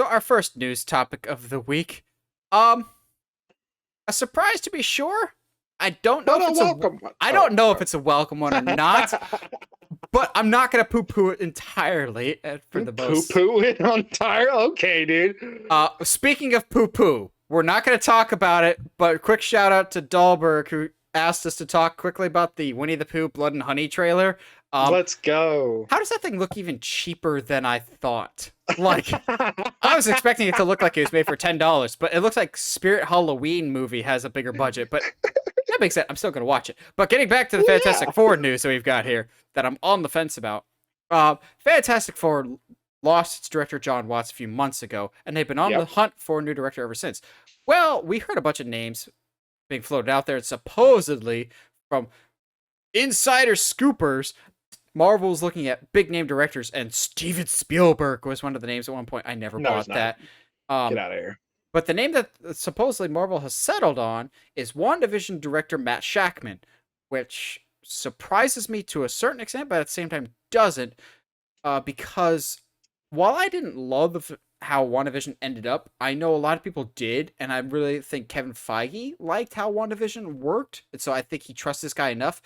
So our first news topic of the week, um, a surprise to be sure. I don't know But if a it's a, welcome one. I Oh, don't know if oh. it's a welcome one or not, but I'm not gonna poo-poo it entirely for the Poo most. poo it on tire. Okay, dude. Speaking of poo-poo, we're not gonna talk about it, but quick shout out to Dahlberg who asked us to talk quickly about the Winnie the Pooh Blood and Honey trailer. Um, Let's go. how does that thing look even cheaper than I thought? Like, I was expecting it to look like it was made for $10, but it looks like Spirit Halloween movie has a bigger budget. But that makes sense. I'm still gonna watch it. But getting back to the Yeah. Fantastic Four news that we've got here, that I'm on the fence about. Fantastic Four lost its director Jon Watts a few months ago, and they've been on the Yep. hunt for a new director ever since. Well, we heard a bunch of names being floated out there, and supposedly from insider scoopers, Marvel's looking at big name directors, and Steven Spielberg was one of the names at one point. I never No, he's bought not. that. Get Um, out of here. but the name that supposedly Marvel has settled on is WandaVision director Matt Shakman, which surprises me to a certain extent, but at the same time doesn't, because while I didn't love how WandaVision ended up, I know a lot of people did, and I really think Kevin Feige liked how WandaVision worked, and so I think he trusts this guy enough.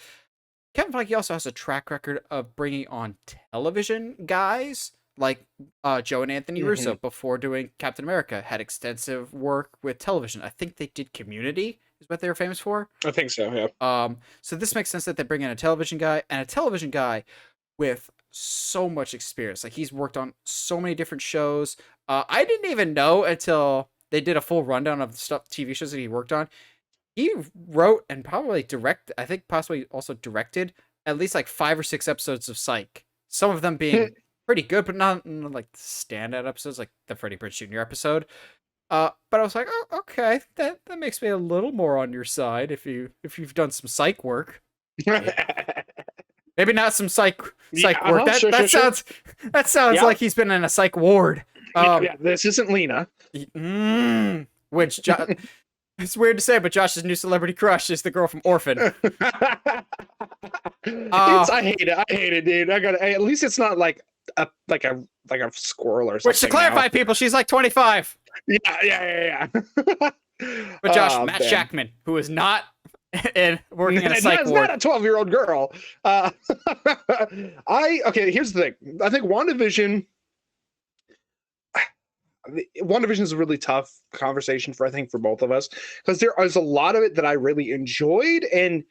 Kevin Feige also has a track record of bringing on television guys like Joe and Anthony Russo before doing Captain America. Had extensive work with television. I think they did Community is what they were famous for. I think so. Yeah. So this makes sense that they bring in a television guy and a television guy with so much experience. Like he's worked on so many different shows. I didn't even know until they did a full rundown of the stuff TV shows that he worked on. He wrote and probably I think possibly also directed at least like 5 or 6 episodes of Psych. Some of them being pretty good, but not like standout episodes like the Freddie Prinze Jr. episode. But I was like, oh, okay, that makes me a little more on your side if you've done some psych work. Maybe not some psych Yeah, work. That sure, that sure, sure. sounds Yeah. like he's been in a psych ward. Yeah, this isn't Lena. Which it's weird to say, but Josh's new celebrity crush is the girl from Orphan. I hate it. I hate it, dude. At least it's not like a squirrel or something. Which to clarify, now. people, she's like 25. Yeah. But Josh, Oh, Matt man. Shakman, who is not working in a It's psych ward. not a 12-year-old girl. Okay, here's the thing. I think WandaVision is a really tough conversation for both of us, because there is a lot of it that I really enjoyed, and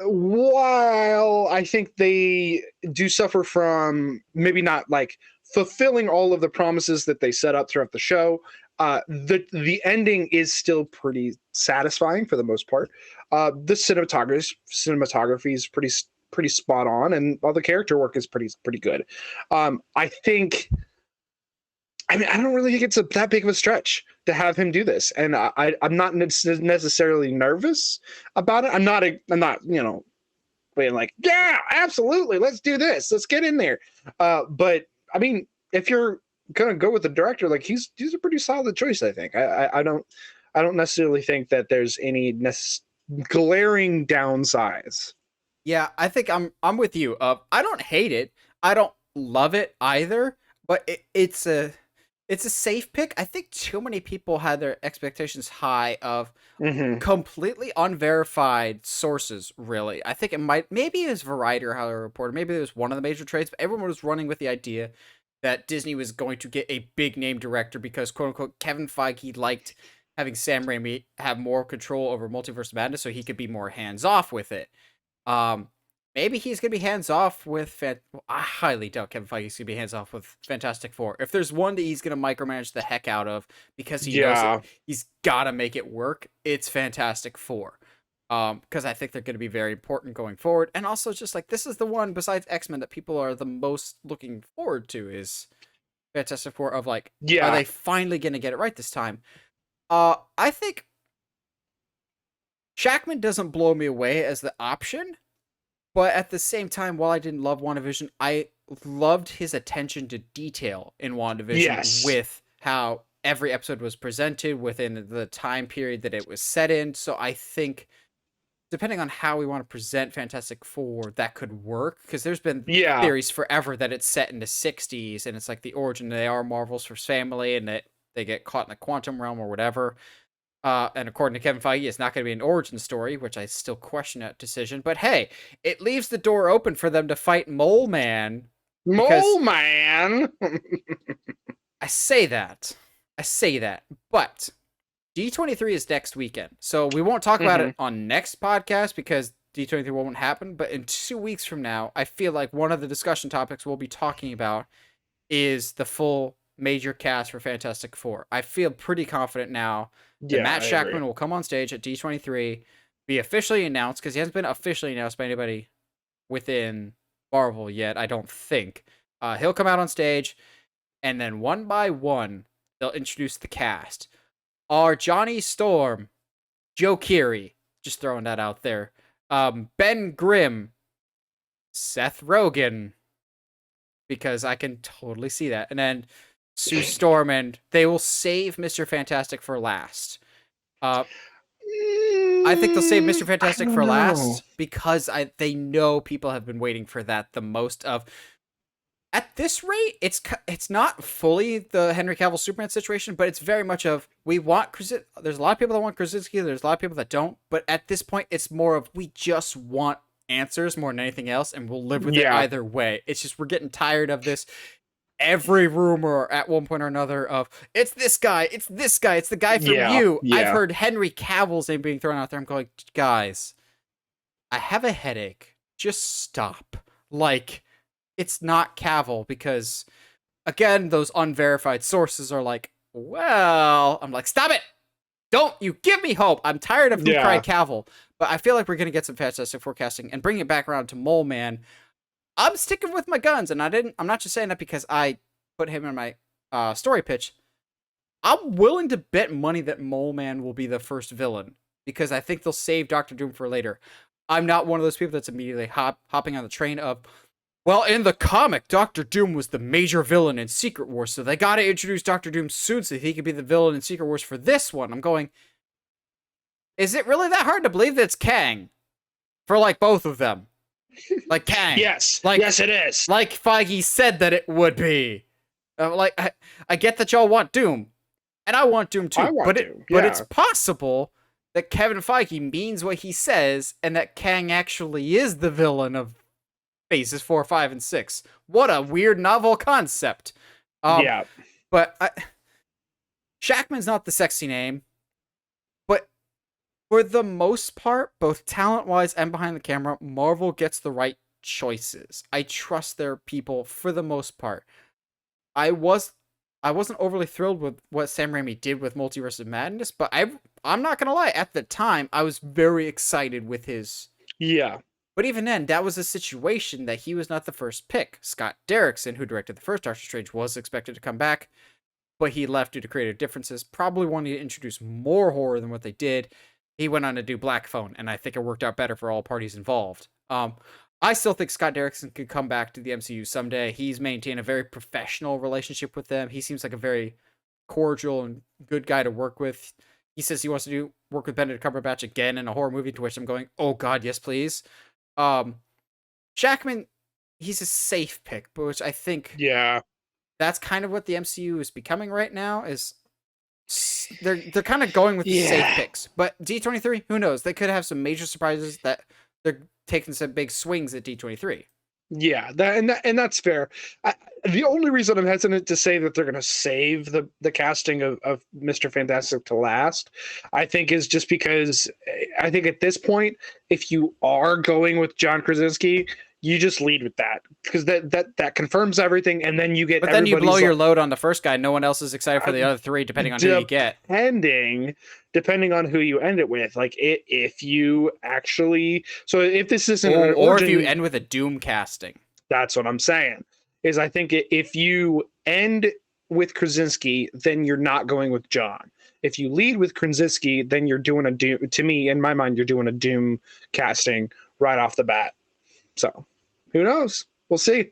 while I think they do suffer from maybe not like fulfilling all of the promises that they set up throughout the show, the ending is still pretty satisfying for the most part. The cinematography is pretty spot on, and all the character work is pretty good. I think. I mean, I don't really think it's that big of a stretch to have him do this, and I'm not necessarily nervous about it. I'm not, being like, yeah, absolutely, let's do this, let's get in there. But I mean, if you're gonna go with the director, like he's a pretty solid choice, I think. I don't necessarily think that there's any glaring downsides. Yeah, I think I'm with you. I don't hate it. I don't love it either, but it's a safe pick. I think too many people had their expectations high of completely unverified sources, really. I think maybe it was Variety or how they reported, maybe it was one of the major trades, but everyone was running with the idea that Disney was going to get a big name director because, quote unquote, Kevin Feige liked having Sam Raimi have more control over Multiverse of Madness so he could be more hands off with it. Um, Maybe he's gonna be hands off with. I highly doubt Kevin Feige's gonna be hands off with Fantastic Four. If there's one that he's gonna micromanage the heck out of because he knows he's gotta make it work, it's Fantastic Four. Because I think they're gonna be very important going forward, and also just like this is the one besides X-Men that people are the most looking forward to is Fantastic Four. Of like, are they finally gonna get it right this time? I think Shakman doesn't blow me away as the option. But at the same time, while I didn't love WandaVision, I loved his attention to detail in WandaVision with how every episode was presented within the time period that it was set in. So I think depending on how we want to present Fantastic Four, that could work, because there's been Yeah. theories forever that it's set in the 60s and it's like the origin. They are Marvel's first family, and that they get caught in the quantum realm or whatever. And according to Kevin Feige, it's not going to be an origin story, which I still question that decision. But hey, it leaves the door open for them to fight Mole Man. Mole Man. I say that, but D23 is next weekend, so we won't talk about it on next podcast because D23 won't happen. But in 2 weeks from now, I feel like one of the discussion topics we'll be talking about is the full major cast for Fantastic Four. I feel pretty confident now that Matt Shakman will come on stage at D23, be officially announced, because he hasn't been officially announced by anybody within Marvel yet, I don't think. He'll come out on stage, and then one by one, they'll introduce the cast. Are Johnny Storm, Joe Keery, just throwing that out there, Ben Grimm, Seth Rogen, because I can totally see that, and then Sue Storm, and they will save Mr. Fantastic for last. I think they'll save Mr. Fantastic for last because they know people have been waiting for that the most of. At this rate, it's not fully the Henry Cavill Superman situation, but it's very much of we want there's a lot of people that want Krasinski, there's a lot of people that don't, but at this point, it's more of we just want answers more than anything else, and we'll live with it either way. It's just we're getting tired of this. Every rumor at one point or another of it's this guy, it's the guy from you. Yeah. I've heard Henry Cavill's name being thrown out there. I'm going, guys, I have a headache. Just stop. Like, it's not Cavill, because again, those unverified sources are like, well, I'm like, stop it! Don't you give me hope! I'm tired of Who Cried Cavill. But I feel like we're gonna get some Fantastic forecasting and bring it back around to Mole Man. I'm sticking with my guns, and I'm not just saying that because I put him in my story pitch. I'm willing to bet money that Mole Man will be the first villain, because I think they'll save Doctor Doom for later. I'm not one of those people that's immediately hopping on the train of, well, in the comic, Doctor Doom was the major villain in Secret Wars, so they gotta introduce Doctor Doom soon so he could be the villain in Secret Wars for this one. I'm going, is it really that hard to believe that it's Kang? For, like, both of them. Like Kang. Yes. Like, yes, it is. Like Feige said that it would be. I get that y'all want Doom. And I want Doom too. But it's possible that Kevin Feige means what he says, and that Kang actually is the villain of Phases 4, 5, and 6. What a weird novel concept. But Shakman's not the sexy name. But for the most part, both talent-wise and behind the camera, Marvel gets the right choices. I trust their people for the most part. I wasn't overly thrilled with what Sam Raimi did with Multiverse of Madness, but I'm not gonna lie, at the time, I was very excited with his... Yeah. But even then, that was a situation that he was not the first pick. Scott Derrickson, who directed the first Doctor Strange, was expected to come back, but he left due to creative differences, probably wanting to introduce more horror than what they did. He went on to do Black Phone, and I think it worked out better for all parties involved. I still think Scott Derrickson could come back to the MCU someday. He's maintained a very professional relationship with them. He seems like a very cordial and good guy to work with. He says he wants to work with Benedict Cumberbatch again in a horror movie, to which I'm going, oh god, yes please. Shakman, he's a safe pick, but which I think that's kind of what the MCU is becoming right now, is they're kind of going with the safe picks. But D23, who knows? They could have some major surprises that they're taking some big swings at D23. Yeah, and that's fair. The only reason I'm hesitant to say that they're going to save the casting of Mr. Fantastic to last, I think, is just because I think at this point, if you are going with John Krasinski, you just lead with that, because that confirms everything, and then you get. But then you blow your load on the first guy. No one else is excited for the other three, depending on who you get. Depending on who you end it with, like if you actually, so if this isn't an or origin, if you end with a Doom casting, that's what I'm saying. Is I think if you end with Krasinski, then you're not going with John. If you lead with Krasinski, then you're doing a Doom. To me, in my mind, you're doing a Doom casting right off the bat. So, who knows? We'll see.